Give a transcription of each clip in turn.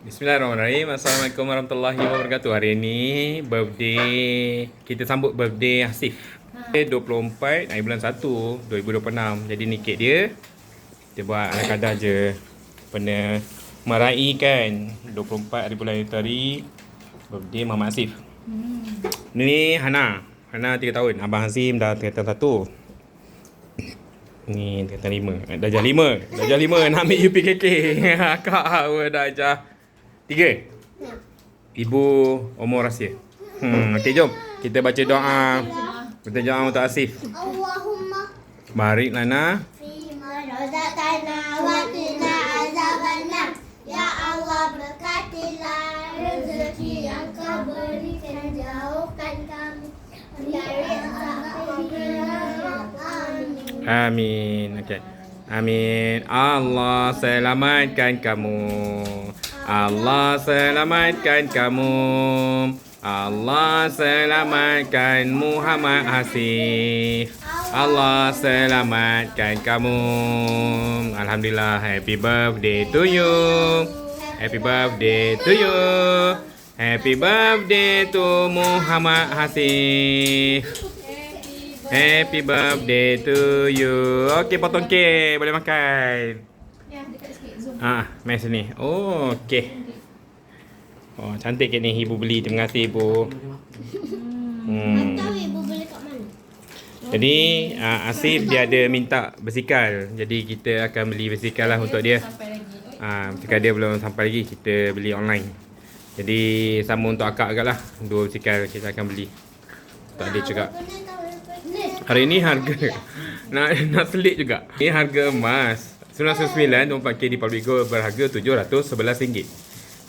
Bismillahirrahmanirrahim. Assalamualaikum warahmatullahi wabarakatuh. Hari ini birthday, kita sambut birthday Hasif. 24 hari bulan 1 2026. Jadi ni kek dia. Kita buat ala kadar je. Pernah meraihkan 24 hari bulan itu hari birthday Mama Hasif. Ni Hana. Hana 3 tahun. Abang Hazim dah tingkatan 1. Ni tingkatan 5. Darjah 5. Darjah 5 nak ambil UPKK. Kak darjah 3. Ibu umur rahsia. Okey, jom kita baca doa. Kita doa untuk Hasif. Allahumma Barik lana fima razaqtana wa qina azabannar. Ya Allah, berkatilah rezeki yang Kau berikan, jauhkan kami dari azab. Amin. Okey. Amin. Allah selamatkan kamu. Allah selamatkan kamu. Allah selamatkan Muhammad Hasif. Allah selamatkan kamu. Alhamdulillah. Happy birthday to you. Happy birthday to you. Happy birthday to Muhammad Hasif. Happy birthday to you. Okey, potong kek. Boleh makan. Ya, dekat sikit. Zoom. Mai sini. Oh, okey. Oh, cantik kek ni. Ibu beli. Terima kasih, Ibu. Tahu ibu beli kat mana? Jadi, Hasif dia ada minta basikal. Jadi, kita akan beli basikal lah untuk dia. Sampai lagi. Basikal dia belum sampai lagi. Kita beli online. Jadi, sama untuk akak agak lah. 2 basikal kita akan beli. Tak ada juga. Hari ni harga nak selit juga. Ni harga emas 999 24K di Public Gold berharga RM711.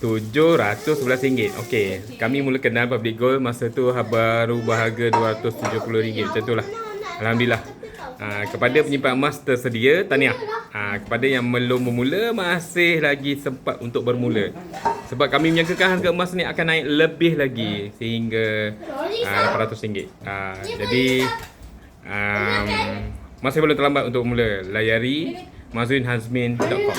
RM711. Okey, kami mula kenal Public Gold masa tu baru berharga RM270. Macam itulah. Alhamdulillah. Kepada penyimpan emas tersedia, tahniah. Kepada yang belum bermula, masih lagi sempat untuk bermula. Sebab kami menyangkakan harga emas ni akan naik lebih lagi sehingga RM800. Jadi masih belum terlambat untuk mula. Layari mazwinhazmin.com.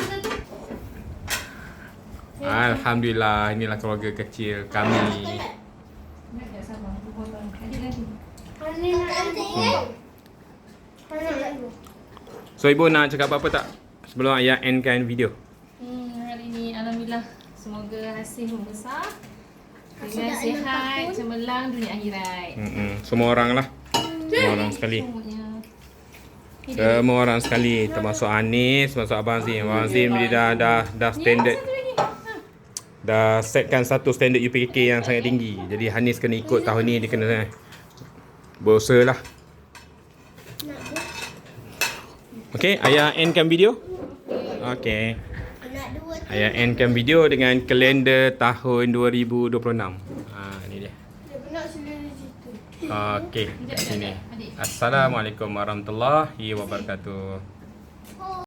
Alhamdulillah, inilah keluarga kecil kami. Tak sabar. Aku potong. Adik lagi. So, Ibu nak cakap apa-apa tak sebelum ayah endkan video? Hari ni alhamdulillah semoga Hasif membesar dengan sihat, cemerlang dunia akhirat. Semua orang lah. Semua orang sekali. Semuanya. Semua orang sekali. Termasuk Anis, termasuk Abang Azim. Abang Azim dia dah standard. Dah setkan satu standard UPKK yang sangat tinggi. Jadi Hanis kena ikut tahun ni. Dia kena berusaha lah. Okay, ayah endkan video. Okay, ayah endkan video dengan kalender tahun 2026. Ni dia. Okay, kat sini. Assalamualaikum warahmatullahi wabarakatuh.